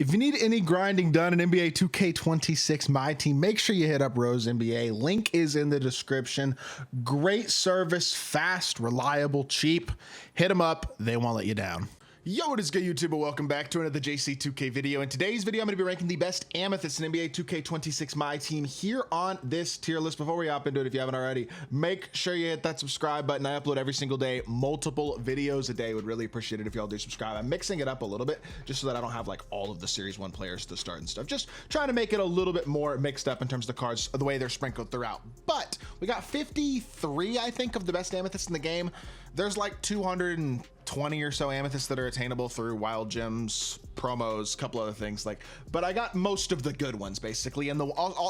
If you need any grinding done in NBA 2K26 MyTEAM, make sure you hit up Rose NBA. Link is in the description. Great service, fast, reliable, cheap. Hit them up. They won't let you down. Yo, what is good, YouTube? Welcome back to another JC2K video. In today's video, I'm going to be ranking the best amethysts in NBA 2K26 MyTEAM here on this tier list. Before we hop into it, if you haven't already, make sure you hit that subscribe button. I upload every single day, multiple videos a day. Would really appreciate it if y'all do subscribe. I'm mixing it up a little bit just so that I don't have like all of the Series 1 players to start and stuff. Just trying to make it a little bit more mixed up in terms of the cards, the way they're sprinkled throughout. But we got 53, I think, of the best amethysts in the game. There's like 220 or so amethysts that are attainable through wild gems, promos, a couple other things but I got most of the good ones basically, and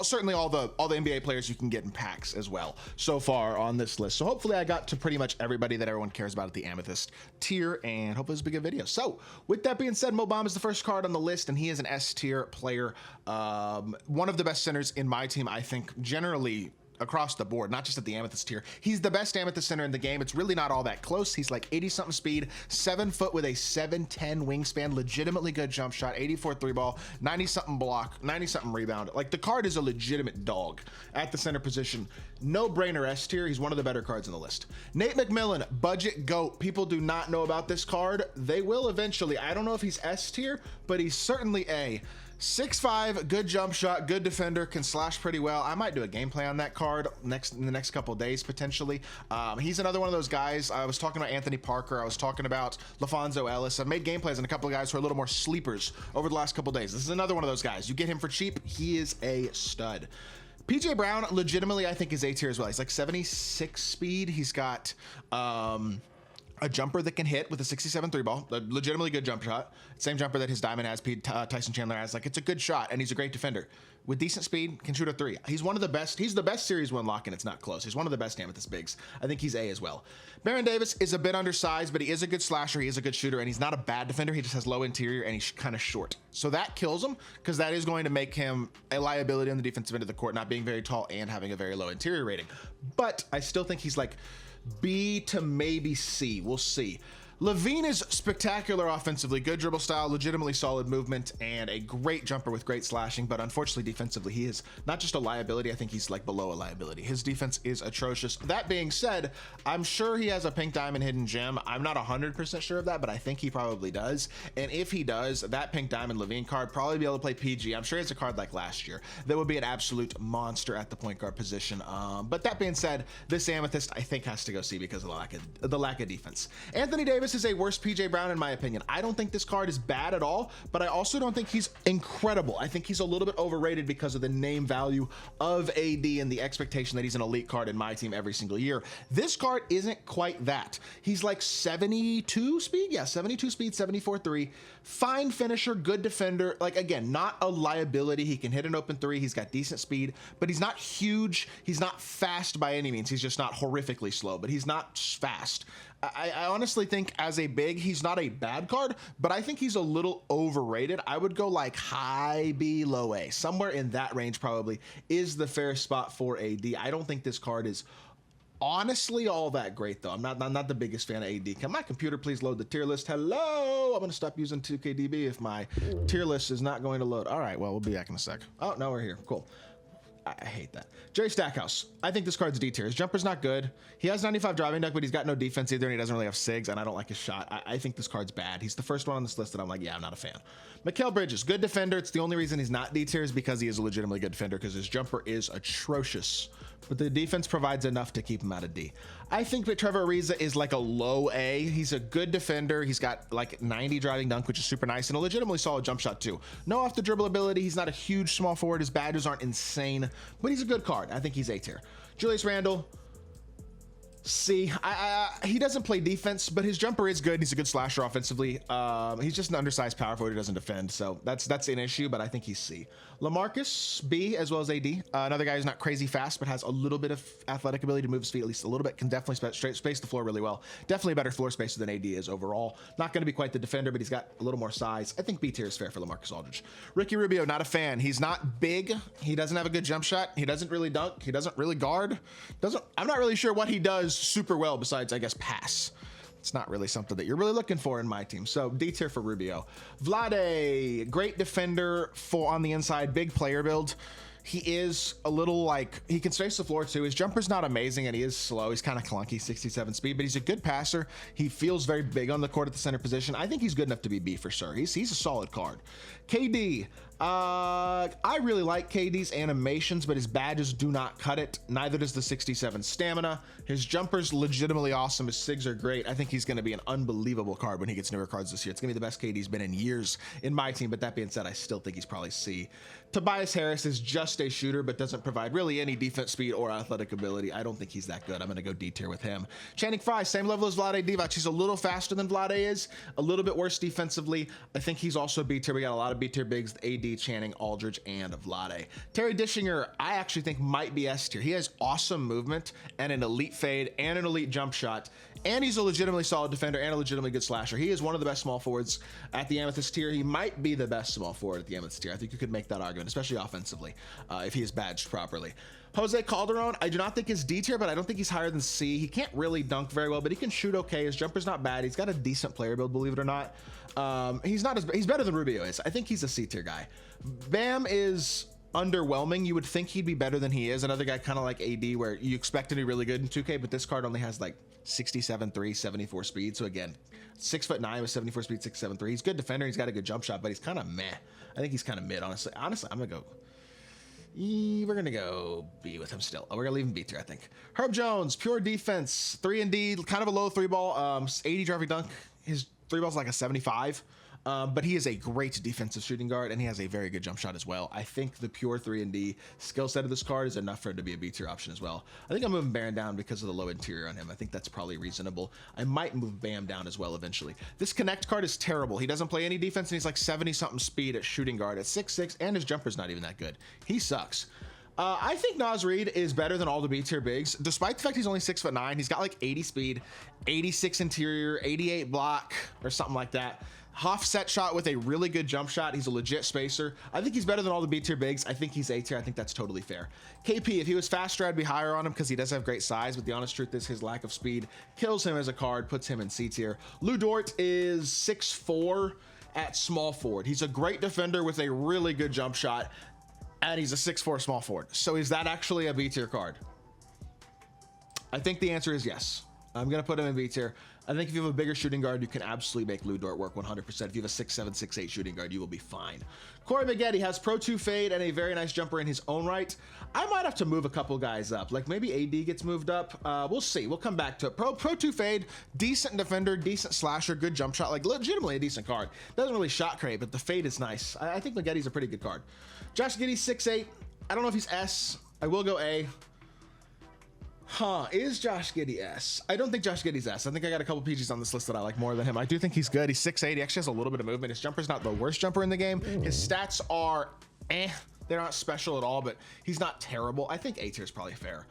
certainly all the NBA players you can get in packs as well so far on this list. So hopefully I got to pretty much everybody that everyone cares about at the amethyst tier, and hopefully this will be a good video. So with that being said, Mo Bamba is the first card on the list, and he is an S tier player, one of the best centers in my team, I think, generally across the board, not just at the amethyst tier. He's the best amethyst center in the game. It's really not all that close. He's like 80 something speed, 7 foot with a 7'10" wingspan, legitimately good jump shot, 84 3 ball, 90 something block, 90 something rebound. Like, the card is a legitimate dog at the center position. No brainer S tier. He's one of the better cards on the list. Nate McMillan, budget GOAT. People do not know about this card. They will eventually. I don't know if he's S tier, but he's certainly A. 6'5", good jump shot, good defender, can slash pretty well. I might do a gameplay on that card in the next couple of days, potentially. He's another one of those guys. I was talking about Anthony Parker. I was talking about LaFonso Ellis. I've made gameplays on a couple of guys who are a little more sleepers over the last couple of days. This is another one of those guys. You get him for cheap, he is a stud. PJ Brown, legitimately, I think is A tier as well. He's like 76 speed. He's got a jumper that can hit with a 67 3 ball, a legitimately good jump shot. Same jumper that his diamond has, Tyson Chandler has. Like, it's a good shot, and he's a great defender. With decent speed, can shoot a 3. He's one of the best. He's the best Series 1 lock, and it's not close. He's one of the best amethyst bigs. I think he's A as well. Baron Davis is a bit undersized, but he is a good slasher. He is a good shooter, and he's not a bad defender. He just has low interior, and he's kind of short. So that kills him, because that is going to make him a liability on the defensive end of the court, not being very tall and having a very low interior rating. But I still think he's like B to maybe C. We'll see. Levine is spectacular offensively, good dribble style, legitimately solid movement, and a great jumper with great slashing, but unfortunately defensively he is not just a liability, I think he's like below a liability. His defense is atrocious. That being said, I'm sure he has a pink diamond hidden gem. I'm not 100% sure of that, but I think he probably does. And if he does, that pink diamond Levine card probably be able to play PG. I'm sure it's a card like last year that would be an absolute monster at the point guard position. But that being said, this amethyst I think has to go C because of the lack of defense. Anthony Davis is a worse PJ Brown in my opinion. I don't think this card is bad at all, but I also don't think he's incredible. I think he's a little bit overrated because of the name value of AD and the expectation that he's an elite card in my team every single year. This card isn't quite that. He's like 72 speed, yeah, 72 speed, 74 3, fine finisher, good defender. Like, again, not a liability. He can hit an open 3. He's got decent speed, but he's not huge. He's not fast by any means. He's just not horrifically slow, but he's not fast. I honestly think as a big, he's not a bad card, but I think he's a little overrated. I would go like high B, low A. Somewhere in that range probably is the fair spot for AD. I don't think this card is honestly all that great, though. I'm not the biggest fan of AD. Can my computer please load the tier list? Hello? I'm going to stop using 2KDB if my tier list is not going to load. All right, well, we'll be back in a sec. Oh, no, we're here. Cool. I hate that. Jerry Stackhouse. I think this card's D tier. His jumper's not good. He has 95 driving dunk, but he's got no defense either, and he doesn't really have SIGs, and I don't like his shot. I think this card's bad. He's the first one on this list that I'm like, yeah, I'm not a fan. Mikal Bridges, good defender. It's the only reason he's not D tier is because he is a legitimately good defender, because his jumper is atrocious, but the defense provides enough to keep him out of D. I think that Trevor Ariza is like a low A. He's a good defender. He's got like 90 driving dunk, which is super nice, and a legitimately solid jump shot too. No off the dribble ability. He's not a huge small forward. His badges aren't insane, but he's a good card. I think he's A tier. Julius Randle, C. He doesn't play defense, but his jumper is good. He's a good slasher offensively. He's just an undersized power forward who doesn't defend, so that's an issue, but I think he's C. LaMarcus, B, as well as AD. Another guy who's not crazy fast, but has a little bit of athletic ability to move his feet at least a little bit. Can definitely space the floor really well. Definitely a better floor spacer than AD is overall. Not going to be quite the defender, but he's got a little more size. I think B tier is fair for LaMarcus Aldridge. Ricky Rubio, not a fan. He's not big. He doesn't have a good jump shot. He doesn't really dunk. He doesn't really guard. I'm not really sure what he does super well besides, I guess, pass. it's not really something that you're really looking for in my team. So D tier for Rubio. Vlade, great defender for on the inside, big player build. He is a little like, he can space the floor too. His jumper's not amazing and he is slow. He's kind of clunky, 67 speed, but he's a good passer. He feels very big on the court at the center position. I think he's good enough to be B for sure. He's a solid card. KD, I really like KD's animations, but his badges do not cut it. Neither does the 67 stamina. His jumper's legitimately awesome. His SIGs are great. I think he's going to be an unbelievable card when he gets newer cards this year. It's going to be the best KD's been in years in my team, but that being said, I still think he's probably C. Tobias Harris is just a shooter, but doesn't provide really any defense speed or athletic ability. I don't think he's that good. I'm going to go D tier with him. Channing Frye, same level as Vlade Divac. He's a little faster than Vlade is, a little bit worse defensively. I think he's also B tier. We got a lot of B tier bigs, AD, Channing, Aldridge, and Vlade. Terry Dishinger, I actually think might be S tier. He has awesome movement and an elite fade and an elite jump shot, and he's a legitimately solid defender and a legitimately good slasher. He is one of the best small forwards at the Amethyst tier. He might be the best small forward at the Amethyst tier. I think you could make that argument, especially offensively, if he is badged properly. Jose Calderon, I do not think is D tier, but I don't think he's higher than C. He can't really dunk very well, but he can shoot okay. His jumper's not bad. He's got a decent player build, believe it or not. He's better than Rubio is. I think he's a C tier guy. Bam is underwhelming. You would think he'd be better than he is. Another guy kind of like AD, where you expect him to be really good in 2K, but this card only has like 67.3, 74 speed. So again, 6'9" with 74 speed, 6'7", He's a good defender. He's got a good jump shot, but he's kind of meh. I think he's kind of mid, honestly. I'm gonna go. We're gonna go B with him still. We're gonna leave him B tier, I think. Herb Jones, pure defense, 3 and D, kind of a low 3-ball, 80 driving dunk. His 3-ball's like a 75. But he is a great defensive shooting guard, and he has a very good jump shot as well. I think the pure 3 and D skill set of this card is enough for him to be a B tier option as well. I think I'm moving Baron down because of the low interior on him. I think that's probably reasonable. I might move Bam down as well eventually. This Connect card is terrible. He doesn't play any defense, and he's like 70-something speed at shooting guard at 6'6", and his jumper's not even that good. He sucks. I think Naz Reid is better than all the B tier bigs, despite the fact he's only 6'9". He's got like 80 speed, 86 interior, 88 block, or something like that. Hoff set shot with a really good jump shot. He's a legit spacer. I think he's better than all the B tier bigs. I think he's A tier. I think that's totally fair. KP, if he was faster, I'd be higher on him because he does have great size, but the honest truth is his lack of speed kills him as a card, puts him in C tier. Lou Dort is 6'4" at small forward. He's a great defender with a really good jump shot, and he's a 6'4" small forward. So is that actually a B tier card? I think the answer is yes. I'm going to put him in B tier. I think if you have a bigger shooting guard, you can absolutely make Lou Dort work 100%. If you have a 6'7", 6'8" shooting guard, you will be fine. Corey Maggette has Pro 2 fade and a very nice jumper in his own right. I might have to move a couple guys up. Like maybe AD gets moved up. We'll see. We'll come back to it. Pro 2 fade, decent defender, decent slasher, good jump shot. Like legitimately a decent card. Doesn't really shot create, but the fade is nice. I think Maggette's a pretty good card. Josh Giddey, 6'8". I don't know if he's S. I will go A. Is Josh Giddey S? I don't think Josh Giddey's S. I think I got a couple PGs on this list that I like more than him. I do think he's good. He's 6'8". He actually has a little bit of movement. His jumper's not the worst jumper in the game. His stats are they're not special at all, but he's not terrible. I think A tier is probably fair.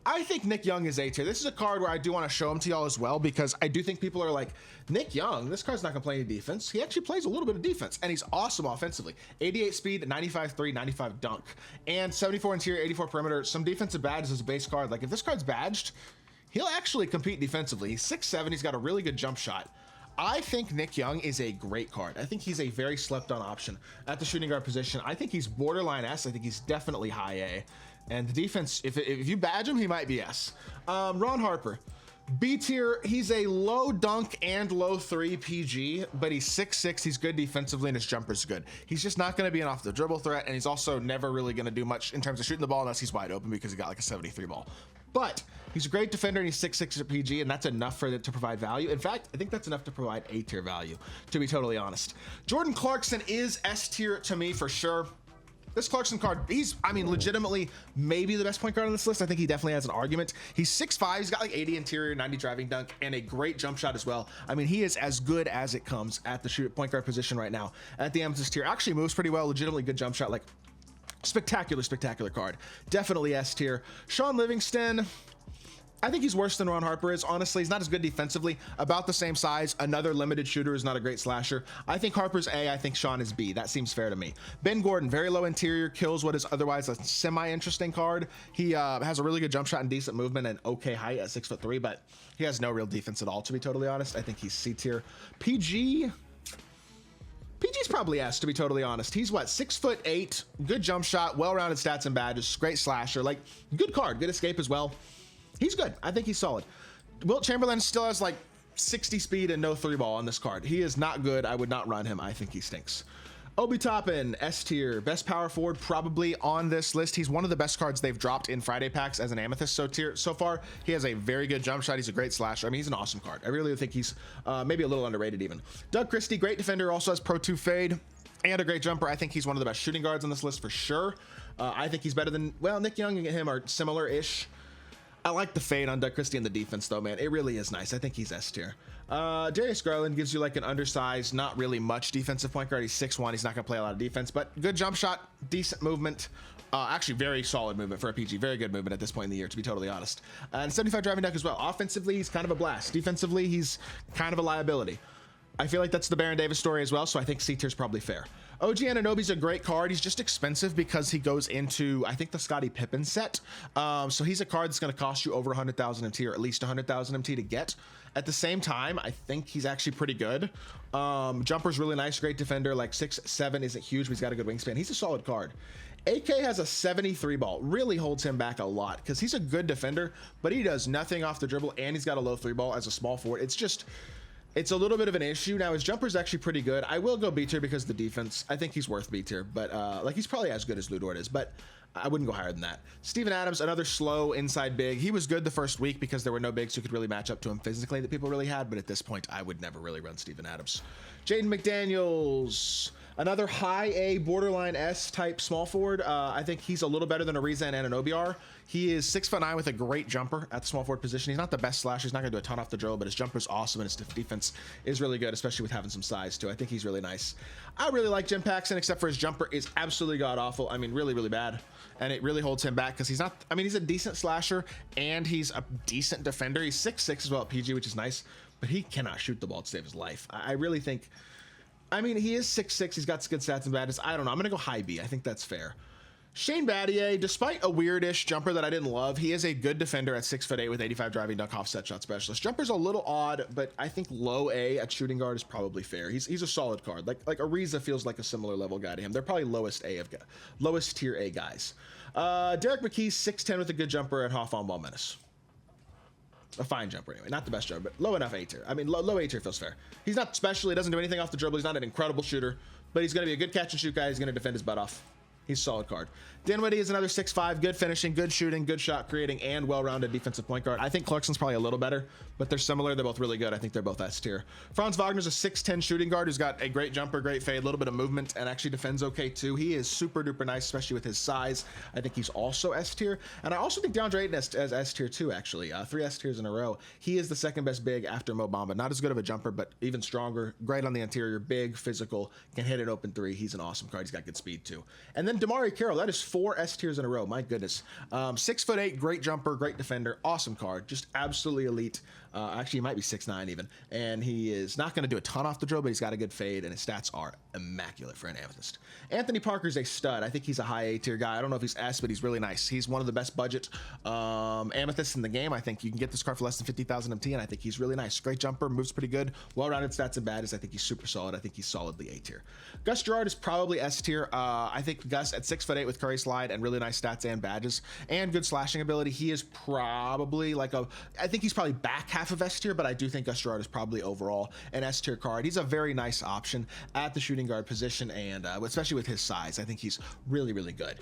I think Nick Young is A tier. This is a card where I do want to show him to y'all as well, because I do think people are like, Nick Young, this card's not going to play any defense. He actually plays a little bit of defense, and he's awesome offensively. 88 speed, 95 3, 95 dunk, and 74 interior, 84 perimeter. Some defensive badges as a base card. Like if this card's badged, he'll actually compete defensively. He's 6'7". He's got a really good jump shot. I think Nick Young is a great card. I think he's a very slept on option at the shooting guard position. I think he's borderline S. I think he's definitely high A. And the defense, if you badge him, he might be S. Ron Harper, B tier. He's a low dunk and low 3 PG, but he's 6'6". He's good defensively, and his jumper's good. He's just not going to be an off the dribble threat, and he's also never really going to do much in terms of shooting the ball unless he's wide open because he got like a 73 ball. But he's a great defender, and he's 6'6" at PG, and that's enough for it to provide value. In fact, I think that's enough to provide A tier value, to be totally honest. Jordan Clarkson is S tier to me for sure. This Clarkson card, I mean, legitimately maybe the best point guard on this list. I think he definitely has an argument. He's 6'5", he's got like 80 interior, 90 driving dunk, and a great jump shot as well. I mean, he is as good as it comes at the point guard position right now at the Amethyst tier. Actually moves pretty well, legitimately good jump shot, like spectacular card. Definitely S tier. Sean Livingston, I think he's worse than Ron Harper is. Honestly, he's not as good defensively. About the same size. Another limited shooter is not a great slasher. I think Harper's A. I think Sean is B. That seems fair to me. Ben Gordon, very low interior, kills what is otherwise a semi-interesting card. He has a really good jump shot and decent movement and okay height at 6'3", but he has no real defense at all, to be totally honest. I think he's C tier. PG's probably S, to be totally honest. He's what, 6'8", good jump shot, well-rounded stats and badges, great slasher, like good card, good escape as well. He's good. I think he's solid. Wilt Chamberlain still has like 60 speed and no 3-ball on this card. He is not good. I would not run him. I think he stinks. Obi Toppin, S tier, best power forward probably on this list. He's one of the best cards they've dropped in Friday packs as an Amethyst so far. He has a very good jump shot. He's a great slasher. I mean, he's an awesome card. I really think he's maybe a little underrated even. Doug Christie, great defender, also has Pro 2 fade and a great jumper. I think he's one of the best shooting guards on this list for sure. I think he's better than, well, Nick Young and him are similar-ish. I like the fade on Doug Christie and the defense, though, man. It really is nice. I think he's S tier. Darius Garland gives you like an undersized, not really much defensive point guard. He's 6'1". He's not going to play a lot of defense, but good jump shot, decent movement. Actually, very solid movement for a PG. Very good movement at this point in the year, to be totally honest. And 75 driving dunk as well. Offensively, he's kind of a blast. Defensively, he's kind of a liability. I feel like that's the Baron Davis story as well, so I think C tier is probably fair. OG Anunoby's a great card. He's just expensive because he goes into, I think, the Scottie Pippen set. So he's a card that's going to cost you over 100,000 MT or at least 100,000 MT to get. At the same time, I think he's actually pretty good. Jumper's really nice, great defender. Like 6'7" isn't huge, but he's got a good wingspan. He's a solid card. AK has a 73 ball, really holds him back a lot because he's a good defender, but he does nothing off the dribble and he's got a low 3-ball as a small forward. It's a little bit of an issue. Now, his jumper's actually pretty good. I will go B tier because of the defense. I think he's worth B tier, but like he's probably as good as Lou Dort is, but I wouldn't go higher than that. Steven Adams, another slow inside big. He was good the first week because there were no bigs who could really match up to him physically that people really had, but at this point, I would never really run Steven Adams. Jaden McDaniels, another high A, borderline S type small forward. I think he's a little better than Ariza and Anunoby are. He is 6'9" with a great jumper at the small forward position. He's not the best slasher. He's not going to do a ton off the drill, but his jumper's awesome and his defense is really good, especially with having some size too. I think he's really nice. I really like Jim Paxson, except for his jumper is absolutely god awful. I mean, really, really bad. And it really holds him back because he's not, I mean, he's a decent slasher and he's a decent defender. He's 6'6" as well at PG, which is nice, but he cannot shoot the ball to save his life. I really think, I mean, he is 6'6". He's got good stats and badness. I don't know. I'm going to go high B. I think that's fair. Shane Battier, despite a weirdish jumper that I didn't love, he is a good defender at 6'8" with 85 driving dunk offset shot specialist. Jumper's a little odd, but I think low A at shooting guard is probably fair. He's a solid card. Like Ariza feels like a similar level guy to him. They're probably lowest tier A guys. Derek McKee, 6'10" with a good jumper at Hawthorne Ball Menace. A fine jumper anyway, not the best jumper, but low enough A tier. I mean, low A tier feels fair. He's not special. He doesn't do anything off the dribble. He's not an incredible shooter, but he's going to be a good catch and shoot guy. He's going to defend his butt off. He's a solid card. Dinwiddie is another 6'5", good finishing, good shooting, good shot creating, and well-rounded defensive point guard. I think Clarkson's probably a little better, but they're similar. They're both really good. I think they're both S tier. Franz Wagner's a 6'10" shooting guard who's got a great jumper, great fade, a little bit of movement, and actually defends okay too. He is super duper nice, especially with his size. I think he's also S tier. And I also think DeAndre Ayton is S tier too, actually. 3 S tiers in a row. He is the second best big after Mo Bamba. Not as good of a jumper, but even stronger. Great on the interior, big, physical, can hit an open 3. He's an awesome card. He's got good speed too. And then Damari Carroll, that is 4 S tiers in a row. My goodness. 6'8", great jumper, great defender, awesome card, just absolutely elite. Actually, he might be 6'9" even, and he is not going to do a ton off the drill, but he's got a good fade, and his stats are immaculate for an Amethyst. Anthony Parker's a stud. I think he's a high A tier guy. I don't know if he's S, but he's really nice. He's one of the best budget Amethysts in the game. I think you can get this card for less than 50,000 MT, and I think he's really nice. Great jumper, moves pretty good, well-rounded stats and badges. I think he's super solid. I think he's solidly A tier. Gus Gerard is probably S tier. I think Gus at 6'8" with curry slide and really nice stats and badges and good slashing ability. He is probably like I think he's probably back half of S tier, but I do think Gus Gerard is probably overall an S tier card. He's a very nice option at the shooting guard position, and especially with his size, I think he's really, really good.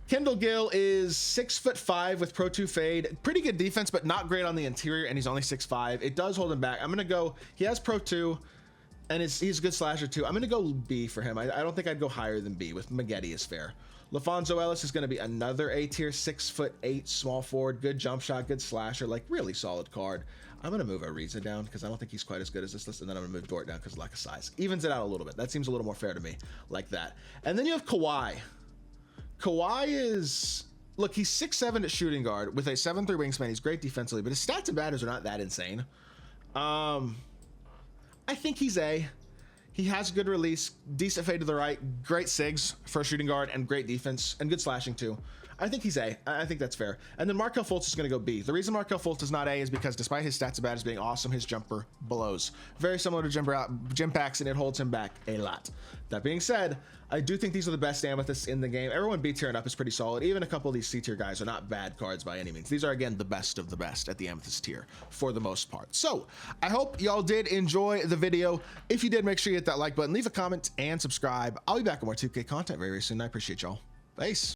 Kendall Gill is 6'5" with Pro 2 fade. Pretty good defense, but not great on the interior, and he's only 6'5". It does hold him back. I'm going to go, he has Pro 2, and he's a good slasher too. I'm going to go B for him. I don't think I'd go higher than B. With Maggette is fair. LaFonso Ellis is going to be another A tier, 6'8", small forward, good jump shot, good slasher, like really solid card. I'm going to move Ariza down because I don't think he's quite as good as this list, and then I'm going to move Dort down because of lack of size. Evens it out a little bit. That seems a little more fair to me, like that. And then you have Kawhi. Kawhi is look, he's 6'7" at shooting guard with a 7'3" wingspan. He's great defensively, but his stats and batters are not that insane. I think he's A. He has good release, decent fade to the right, great sigs for a shooting guard, and great defense, and good slashing too. I think he's A. I think that's fair. And then Markelle Fultz is going to go B. The reason Markelle Fultz is not A is because despite his stats and batters being awesome, his jumper blows. Very similar to Jim Packs, and it holds him back a lot. That being said, I do think these are the best Amethysts in the game. Everyone B tier and up is pretty solid. Even a couple of these C tier guys are not bad cards by any means. These are, again, the best of the best at the Amethyst tier for the most part. So I hope y'all did enjoy the video. If you did, make sure you hit that like button, leave a comment, and subscribe. I'll be back with more 2K content very, very soon. I appreciate y'all. Peace.